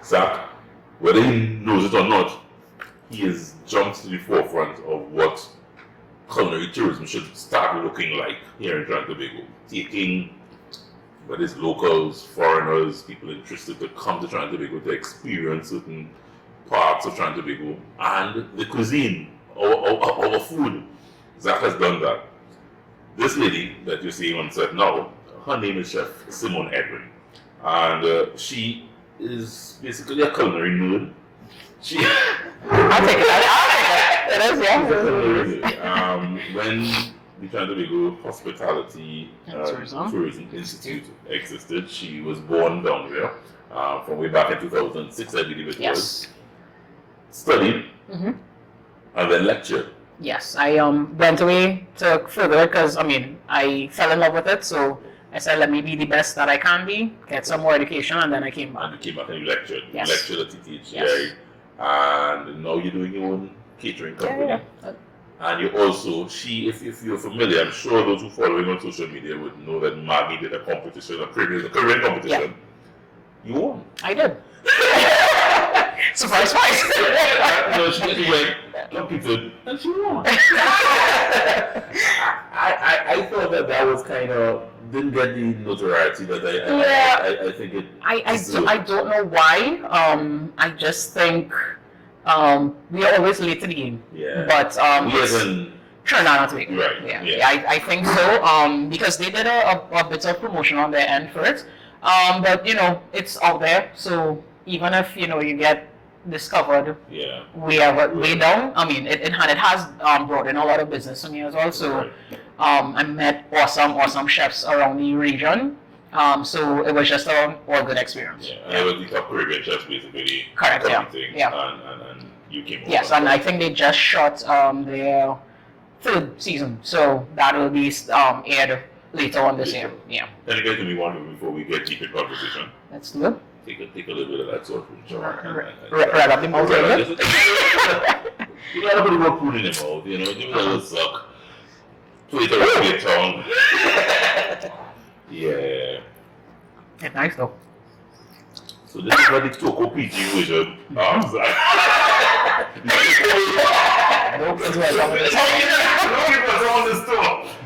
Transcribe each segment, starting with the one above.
Zaak, whether he knows it or not, he has jumped to the forefront of what culinary tourism should start looking like here in Trinidad and Tobago. Taking whether it's locals, foreigners, people interested to come to Trinidad and Tobago to experience certain parts of Trinidad and Tobago and the cuisine, our food. Zaak has done that. This lady that you're seeing on set now, her name is Chef Simmone Edwin, and she is basically a culinary nerd. I'll take it. It is, yeah. She's a culinary nerd. When the Trinidad and Tobago Hospitality Tourism Institute existed, she was born down there from way back in 2006, I believe it was. Studied and then lectured. Yes, I went away to further it because I fell in love with it, so I said let me be the best that I can be, get some more education, and then I came back. And you came back and you lectured. Yes. You lectured at TTHI, and now you're doing your own catering company. Yeah. And you also, if you're familiar, I'm sure those who follow him on social media would know that Maggie did a competition, a Korean competition. Yeah. You won. I did. Surprise, surprise. No, she went, competed, and she won. I thought that was kind of, didn't get the notoriety that I think it I don't know why. I just think we are always late to the game. Yeah. But Trinidad and Tobago. Right. Yeah. I think so. Because they did a bit of promotion on their end for it. But it's out there. So even if you get discovered way down, it has brought in a lot of business to me as well. So I met awesome chefs around the region. So it was just an all good experience. Yeah, and it was the top Caribbean chefs basically. Correct. Competing, Yeah. And you came over. Yes, and I think they just shot their third season, so that will be aired later on this year. Yeah. Can you get to me one thing before we get deep in conversation? Let's do it. Take a little bit of that salt from John. Right up the mouth. You gotta put a little food in the mouth, give it a little suck. Tweet around your tongue. Yeah. It's nice though. So this is not the Toco PG version.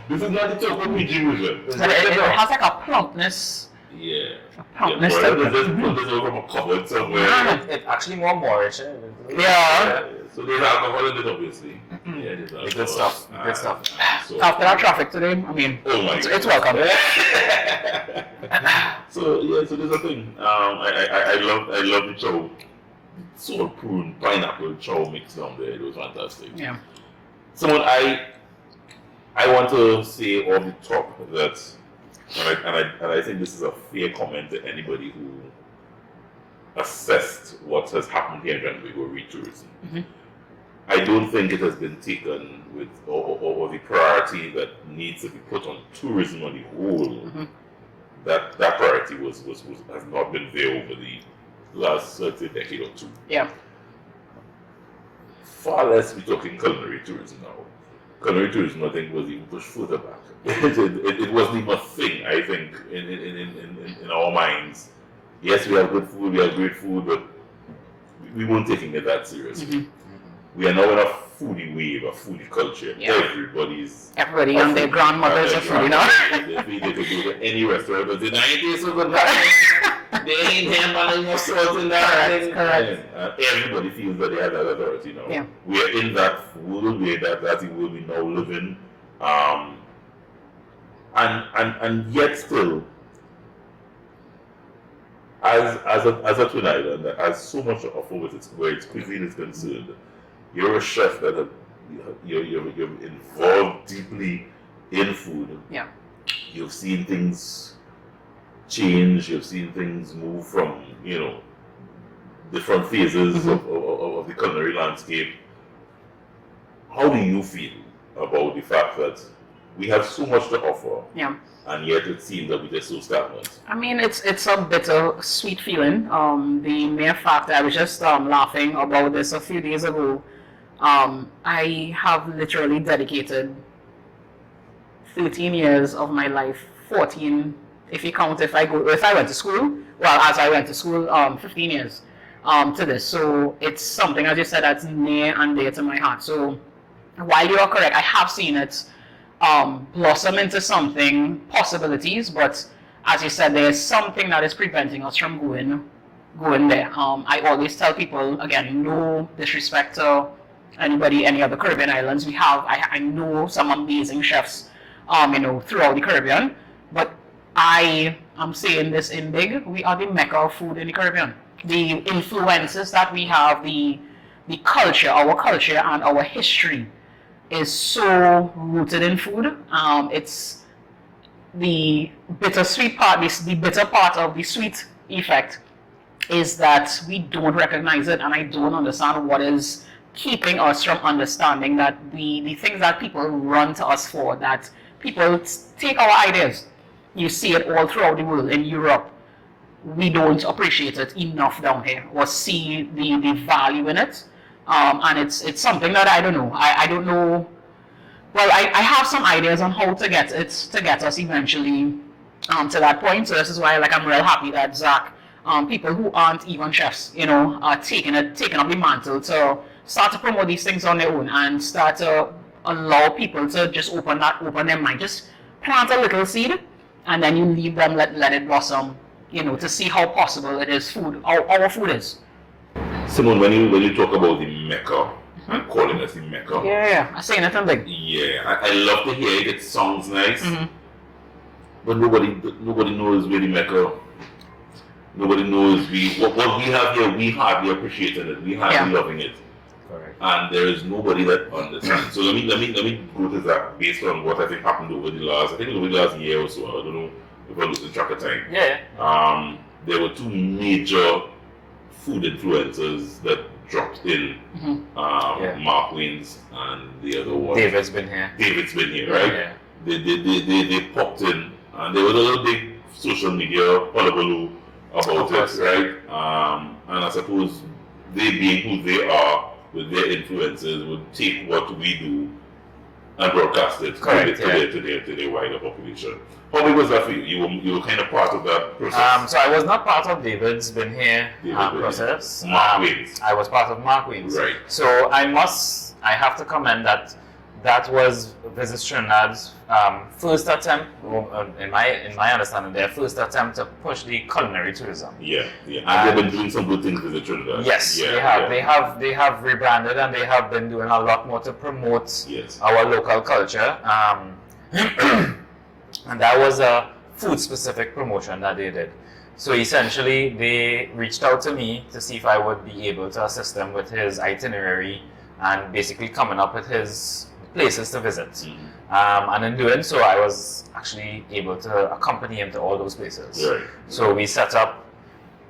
This is not the Toco PG version. It has like a plumpness. Yeah. Plumpness. Just put this over from a cupboard somewhere. It's actually more Moorish. Yeah. So there's alcohol in it, obviously. Yeah, there's Good stuff. Good stuff. So, After that traffic today, it's welcome. So there's a thing. I love the chow, salt prune, pineapple chow mix down there. It was fantastic. Yeah. Someone I want to say off the top that, and I think this is a fair comment to anybody who assessed what has happened here in Trinidad and Tobago tourism. I don't think it has been taken with or the priority that needs to be put on tourism on the whole. That priority has not been there over the last, let's say, decade or two. Yeah. Far less we're talking culinary tourism now. Culinary tourism, I think, was even pushed further back. It wasn't even a thing, I think, in our minds. Yes, we have good food, we have great food, but we weren't taking it that seriously. We are now in a foodie wave, a foodie culture. Yeah. Everybody and their grandmothers are foodie now. They could go to any restaurant, but they ain't so good. They ain't handling enough salt in that. Correct. Everybody feels that they have that authority now. Yeah. We are in that world, that's the world we now live in. And yet still, as a twin island that has so much to offer where its cuisine is concerned, you're a chef that you're involved deeply in food. Yeah. You've seen things change. You've seen things move from different phases of the culinary landscape. How do you feel about the fact that we have so much to offer? Yeah. And yet it seems that we're just so stagnant. It's a bitter sweet feeling. The mere fact that I was just laughing about this a few days ago. I have literally dedicated 13 years of my life, 14 if you count if I went to school. Well, as I went to school, 15 years to this. So it's something, as you said, that's near and dear to my heart. So while you are correct, I have seen it blossom into something, possibilities, but as you said, there is something that is preventing us from going there. I always tell people, again, no disrespect to anybody, any other Caribbean islands. I know some amazing chefs, throughout the Caribbean, but I am saying this in big, we are the mecca of food in the Caribbean. The influences that we have, the culture, our culture and our history is so rooted in food. It's the bittersweet part, the bitter part of the sweet effect is that we don't recognize it, and I don't understand what is keeping us from understanding that the things that people run to us for, that people take our ideas. You see it all throughout the world. In Europe, we don't appreciate it enough down here or see the value in it. And it's something that I don't know. I don't know. Well, I have some ideas on how to get us eventually to that point. So this is why I'm real happy that Zaak, people who aren't even chefs, are taking up the mantle to start to promote these things on their own and start to allow people to just open their mind. Just plant a little seed and then you leave them, let it blossom, to see how possible it is our food is. Simmone, when you talk about the Mecca, and calling us the Mecca. Yeah, I say nothing big. Yeah, I love to hear it. It sounds nice, but nobody knows where the Mecca. Nobody knows what we have here. We hardly appreciating it. We hardly loving it. Correct. And there is nobody that understands. So let me go to that based on what I think happened over the last year or so. I don't know if I lose track of time. Yeah. There were two major food influencers that dropped in. Mark Waynes and the other one. David's been here, right? Yeah. They popped in, and there was a little big social media hullabaloo about it, right? And I suppose they being who they are with their influences would take what we do and broadcast it to their wider population. How big was that for you? You were kind of part of that process. So I was not part of David's been here process. Mark Waynes. I was part of Mark Waynes. Right. So I have to comment that was Visit Trinidad's first attempt, in my understanding, their first attempt to push the culinary tourism. Yeah. And they've been doing some good things with Trinidad. Yes, they have. They have rebranded and they have been doing a lot more to promote our local culture. And that was a food-specific promotion that they did. So essentially, they reached out to me to see if I would be able to assist them with his itinerary and basically coming up with his places to visit. And in doing so, I was actually able to accompany him to all those places. Right. So we set up,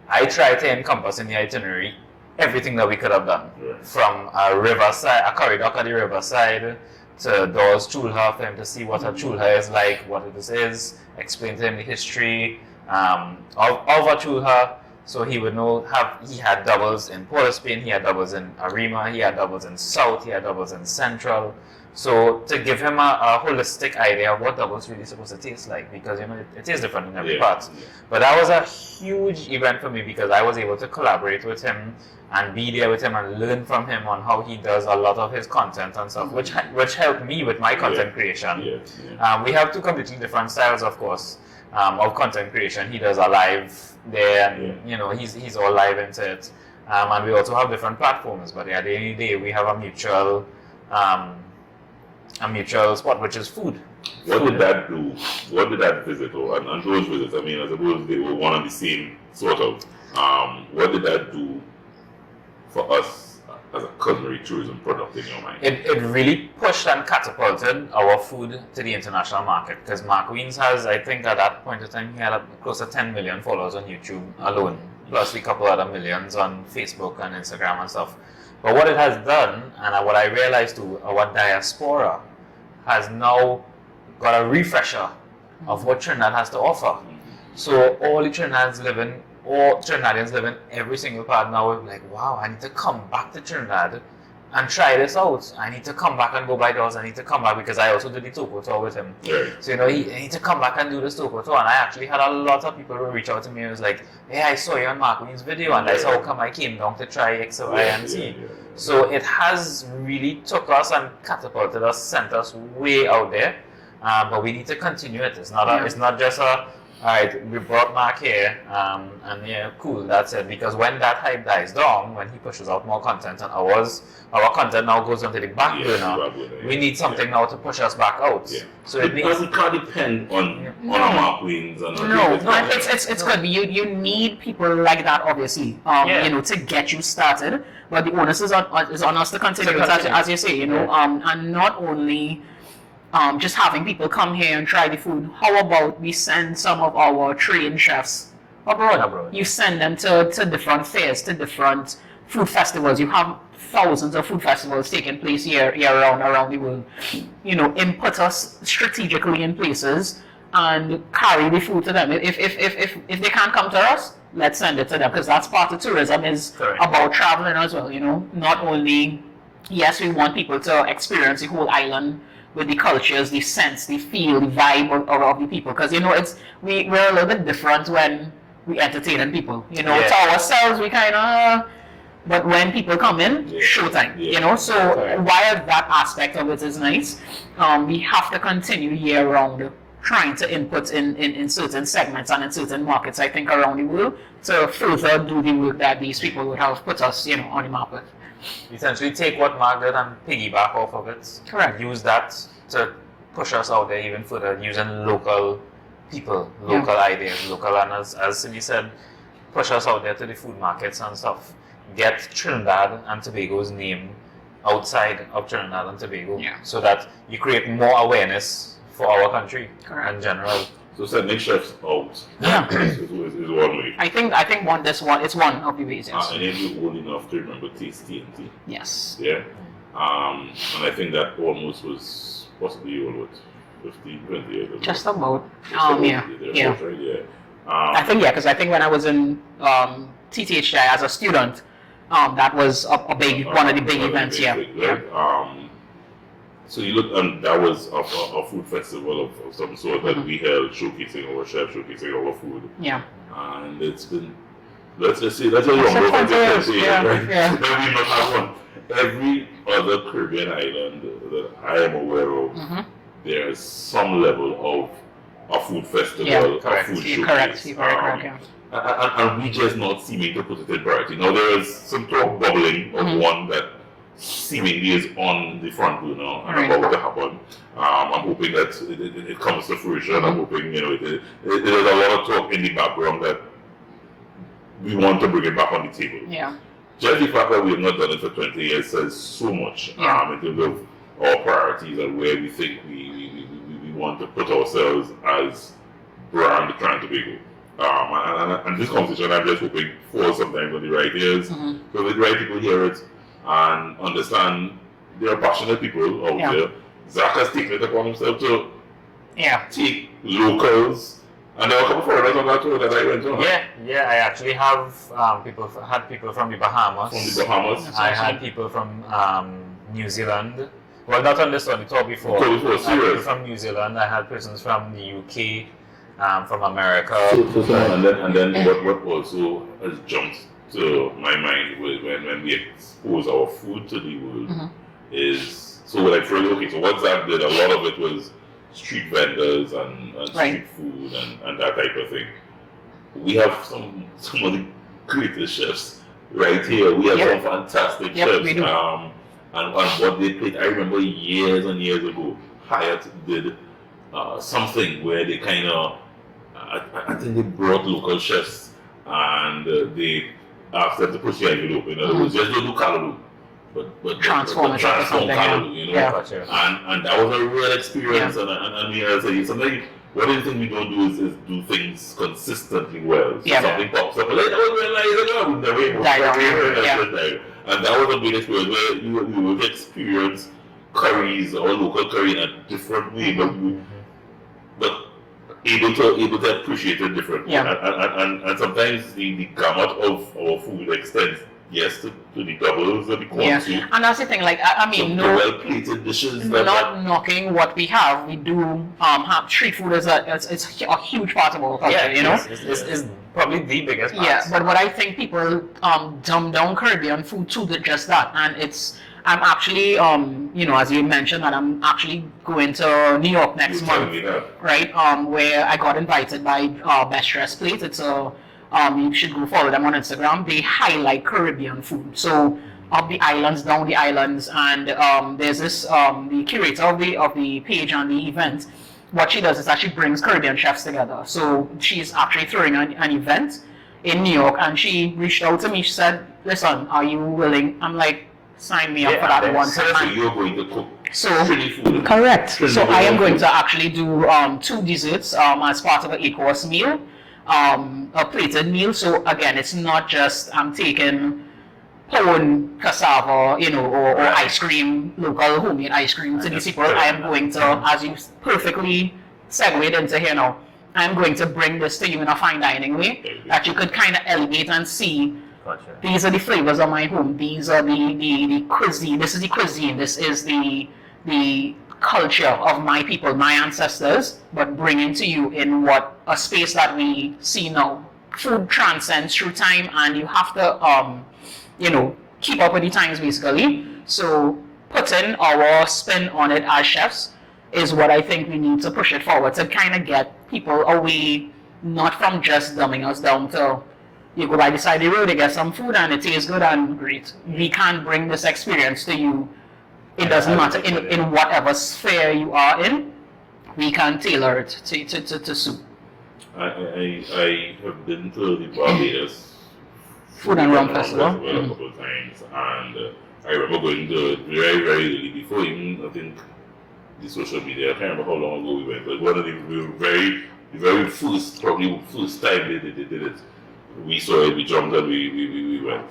I tried to encompass in the itinerary everything that we could have done. Right. From a riverside, a corridor at the riverside, to Dawes Chulha for him to see what a chulha is like, what it is, explain to him the history of a chulha, so he would know. He had doubles in Port of Spain, he had doubles in Arima, he had doubles in South, he had doubles in Central. So to give him a holistic idea of what doubles really supposed to taste like, because it is different in every part. Yeah. But that was a huge event for me because I was able to collaborate with him and be there with him and learn from him on how he does a lot of his content and stuff, which helped me with my content creation. We have two completely different styles, of course, of content creation. He does a live there, and he's all live into it. And we also have different platforms, but at the end of the day, we have a mutual spot, which is food. What did that do? What did that visit, and those visits? I mean, I suppose they were one and the same sort of. What did that do for us as a culinary tourism product in your mind? It really pushed and catapulted our food to the international market, because Mark Waynes has, I think at that point in time, he had close to 10 million followers on YouTube alone, plus a couple other millions on Facebook and Instagram and stuff. But what it has done, and what I realized too, our diaspora has now got a refresher of what Trinidad has to offer. So all the Trinidadians living every single part now are like, wow, I need to come back to Trinidad and try this out. I need to come back and go by doors. I need to come back because I also did the Toko tour with him. Right. So, I need to come back and do this Toko tour. And I actually had a lot of people who reach out to me and was like, hey, I saw you on Mark Ween's video and that's how come I came down to try X, Y, and Z. So it has really took us and catapulted us, sent us way out there. But we need to continue it. It's not just alright, we brought Mark here, and yeah, cool, that's it. Because when that hype dies down, when he pushes out more content and our content now goes onto the back burner, we need something now to push us back out. Yeah. So it can't depend on our Mark Wings and it's good. You need people like that, obviously, to get you started. But the onus is on us to continue, as you say, and not only just having people come here and try the food. How about we send some of our trained chefs abroad? You send them to different fairs, to different food festivals. You have thousands of food festivals taking place year round around the world. Input us strategically in places and carry the food to them. If they can't come to us, let's send it to them, because that's part of tourism, is about traveling as well. Not only, yes, we want people to experience the whole island with the cultures, the sense, the feel, the vibe of the people. Because, we're a little bit different when we entertain people. To ourselves, we kind of... But when people come in, showtime, So while that aspect of it is nice, we have to continue year-round trying to input in certain segments and in certain markets, I think, around the world, to further do the work that these people would have put us, on the map with. Essentially take what Mark did and piggyback off of it. Correct. Use that to push us out there even further, using local people, local ideas, and as Cindy said, push us out there to the food markets and stuff. Get Trinidad and Tobago's name outside of Trinidad and Tobago, so that you create more awareness for our country in general. So sending chefs out is one way. I think it's one of the ways. Yes. And then you're old enough to remember Taste TNT. Yes. Yeah. And I think that almost was possibly 15, 20 years ago. Just about. I think because I think when I was in TTHI as a student, that was a big one of the big events. So you look, and that was a food festival of some sort that we held, showcasing our chefs, showcasing our food. Yeah. And it's been, let's just say, that's a long road from right? Then we not have one. Every other Caribbean island that I am aware of, there's some level of a food festival, a food showcase. And we just not seeming to put it in priority. Now there is some talk bubbling of one that seemingly is on the front burner and about to happen. I'm hoping that it comes to fruition. I'm hoping, there's a lot of talk in the background that we want to bring it back on the table. Yeah. Just the fact that we have not done it for 20 years says so much in terms of our priorities and where we think we want to put ourselves as brand Trinidad and Tobago. And this conversation, I'm just hoping for sometimes on the right ears, so the right people hear it and understand there are passionate people out there. Zaak has taken it upon himself to take locals, and there were a couple foreigners on that tour that I went on. Yeah, I actually have people from the Bahamas. I had people from New Zealand. Well, not on this one, the tour before. People from New Zealand. I had persons from the UK. From America. And then what also has jumped to my mind when we expose our food to the world is, so what Zaak did, a lot of it was street vendors and street food and that type of thing. We have some of the greatest chefs right here. We have some fantastic chefs. We do. And what they played, I remember years and years ago, Hyatt did something where they kind of, I think they brought local chefs and they asked them to push the envelope. In other words, just don't do callaloo, but transform callaloo, and that was a real experience. And I say sometimes one of the things we don't do is do things consistently well. So something pops up, like that was really nice. I would never able to and that was a big experience where you would experience curries or local curry in a different way, but able to appreciate it differently. And sometimes the gamut of our food extends yes to the doubles and the corn Yeah, soup. and that's the thing. Like I mean, The well-plated dishes. not knocking what we have. We do have street food is it's a huge part of our culture. You know, it's probably the biggest part. yeah. But what I think people dumb down Caribbean food to just that, and I'm actually you know, as you mentioned, that I'm actually going to New York next month, right? Where I got invited by Best Dressed Plate. It's a you should go follow them on Instagram. They highlight Caribbean food. So up the islands, down the islands, and there's this the curator of the page and the event. What she does is that she brings Caribbean chefs together. So she's actually throwing an event in New York, and she reached out to me. She said, "Listen, are you willing?" I'm like, "Sign me up for that one time." So you're going to cook Trinidad food. Correct. So I am going to actually do 2 desserts as part of an 8-course meal. A plated meal. So again, it's not just I'm taking pone, cassava, you know, or ice cream, local homemade ice cream to these people. I am going to, as you perfectly segued into here now, I'm going to bring this to you in a fine dining way that you could kind of elevate and see. Gotcha. These are the flavors of my home. These are the cuisine. This is the cuisine. This is the culture of my people, my ancestors, but bringing to you in what a space that we see now. Food transcends through time, and you have to, you know, keep up with the times basically. So putting our spin on it as chefs is what I think we need to push it forward to kind of get people away, not from just dumbing us down to you go by the side of the road, you get some food and it tastes good and great. We can bring this experience to you. It doesn't matter in whatever sphere you are in, we can tailor it to suit. I have been to the Barbados Food and Rum Festival a couple of times, and I remember going to it very, very early before even, I think, the social media. I can't remember how long ago we went, but one of the very first time they did it, we saw it, we jumped and we went.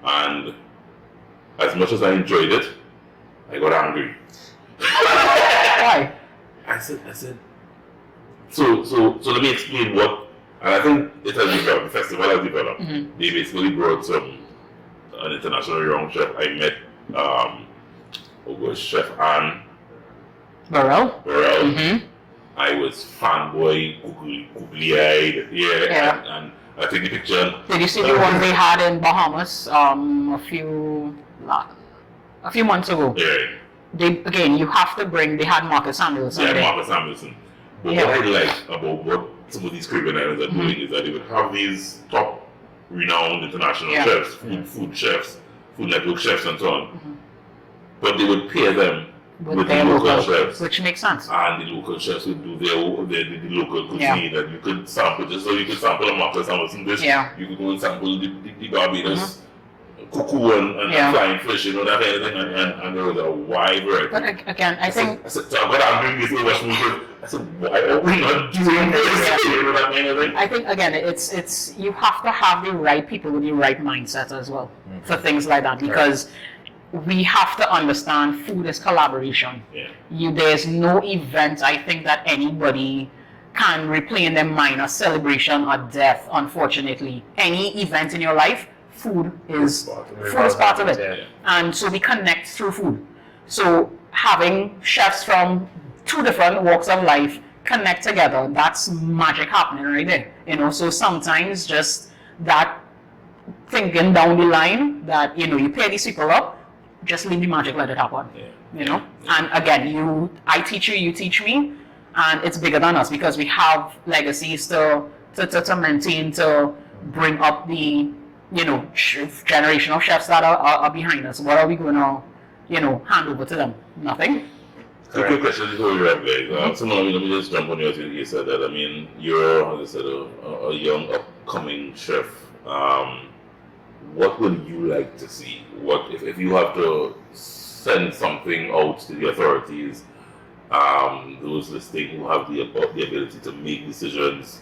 And as much as I enjoyed it, I got angry. Why? I said, so let me explain what, and I think it has developed, the festival has developed. Mm-hmm. They basically brought an international young chef. I met, Chef Anne Burrell. Mm-hmm. I was fanboy, googly-eyed, yeah. And I take the picture. Did you see the one they had in Bahamas a few months ago? Yeah. You have to bring. They had Marcus Samuelson. Yeah, Marcus Samuelson. But what I like about what some of these Caribbean islands are doing is that they would have these top renowned international chefs, food chefs, food network chefs and so on. But they would pair them with the local chefs. Which makes sense. And the local chefs would do the local cuisine that you could sample. Just so you could sample a Marcus Samuelson dish, you could go and sample the Barbados cuckoo and flying fish, you know, that kind of thing, and there was a wide variety. But again, I think... I said, so I got angry with West Movement. I said, why are we not doing this? You know, that kind of thing. I think, again, it's you have to have the right people with the right mindset as well for things like that, because we have to understand food is collaboration. Yeah. There's no event, I think, that anybody can replay in their mind, a celebration or death, unfortunately. Any event in your life, food is part of it. Yeah. And so we connect through food. So having chefs from 2 different walks of life connect together, that's magic happening right there. You know, so sometimes just that thinking down the line that, you know, you pair these people up, just leave the magic, let it happen. Yeah. You know? And again, I teach you, you teach me, and it's bigger than us because we have legacies to maintain, to bring up the, you know, generation of chefs that are behind us. What are we going to, you know, hand over to them? Nothing. So quick question before we wrap, guys. So let me just jump on you said that. I mean, you're, as I said, a young upcoming chef. What would you like to see? What if you have to send something out to the authorities, those listening who have the ability to make decisions,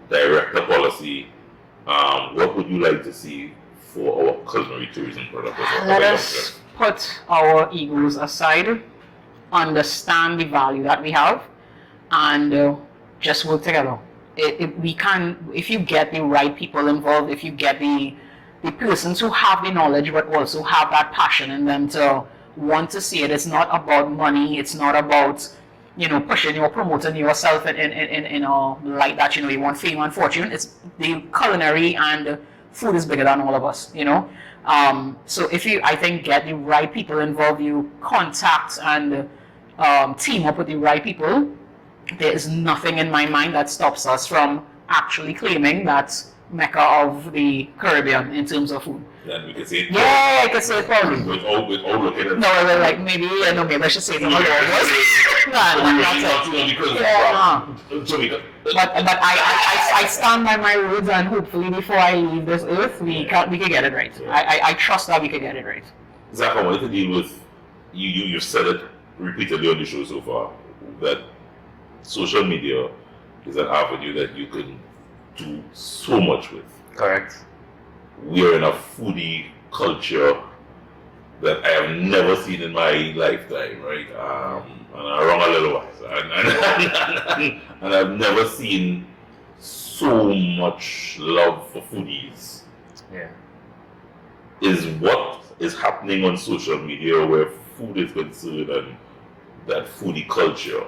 direct the policy, what would you like to see for our culinary tourism product? Let us put our egos aside, understand the value that we have, and just work together. If you get the right people involved, if you get the the persons who have the knowledge but also have that passion in them to want to see it. It's not about money. It's not about, pushing or promoting yourself in a light that, you want fame and fortune. It's the culinary and food is bigger than all of us, So if you, I think, get the right people involved, you contact and team up with the right people, there is nothing in my mind that stops us from actually claiming that Mecca of the Caribbean in terms of food. Then we can say it. Yeah, I can say it proudly. With all looking at No, like maybe I should say it. But I stand by my words, and hopefully before I leave this earth, we can get it right. I trust that we can get it right. Zach, I wanted to deal with you said it repeatedly on the show so far that social media is an avenue that you can do so much with. Correct. We are in a foodie culture that I have never seen in my lifetime, right? And I'm wrong a little while. And I've never seen so much love for foodies. Yeah. Is what is happening on social media where food is concerned and that foodie culture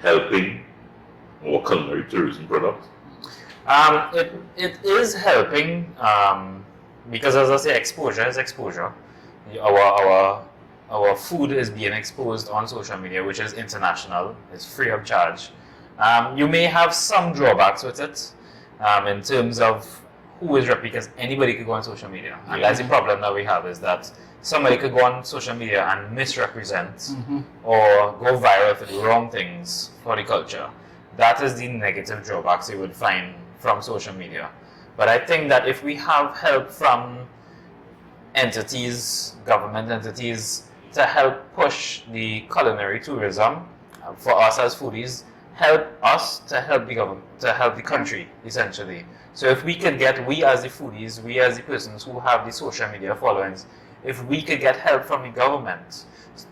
helping our culinary tourism product? It is helping because, as I say, exposure is exposure. Our food is being exposed on social media, which is international. It's free of charge. You may have some drawbacks with it in terms of who is because anybody could go on social media, and that's the problem that we have, is that somebody could go on social media and misrepresent or go viral for the wrong things for the culture. That is the negative drawbacks you would find from social media. But I think that if we have help from entities, government entities, to help push the culinary tourism for us as foodies, help us to help the government, to help the country, essentially. So if we could get, we as the foodies, we as the persons who have the social media followings, if we could get help from the government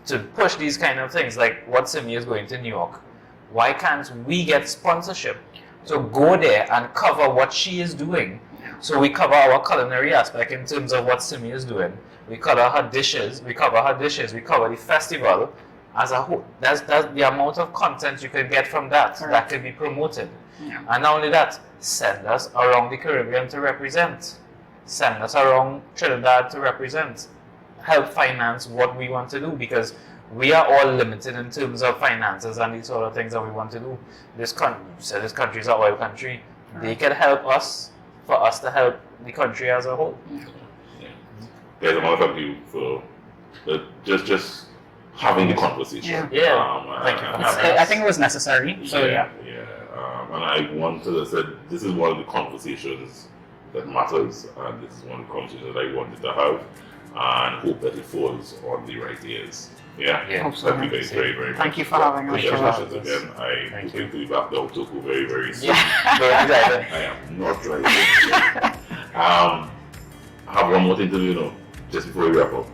to push these kind of things, like what Simi is going to New York, why can't we get sponsorship to go there and cover what she is doing? So we cover our culinary aspect in terms of what Simi is doing. We cover her dishes, we cover the festival as a whole. That's the amount of content you can get from that, that can be promoted. Yeah. And not only that, send us around the Caribbean to represent. Send us around Trinidad to represent. Help finance what we want to do, because we are all limited in terms of finances and these sort of things that we want to do. This country is an oil country. They can help us for us to help the country as a whole. Guys, I want to thank you for just having the conversation. Thank you. I think it was necessary. So and I wanted to say this is one of the conversations that matters, and this is one of the conversations that I wanted to have, and hope that it falls on the right ears. Hope so. Thank you guys very, very much. Thank you for having us. Congratulations again. I hope to be back down to very, very soon. I am not driving. I have one more thing to do, just before we wrap up.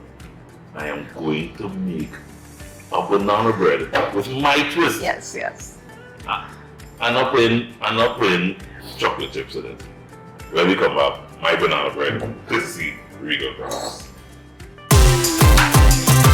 I am going to make a banana bread with my twist. Yes. I'm not putting chocolate chips in it. When we come back, my banana bread, courtesy Regal.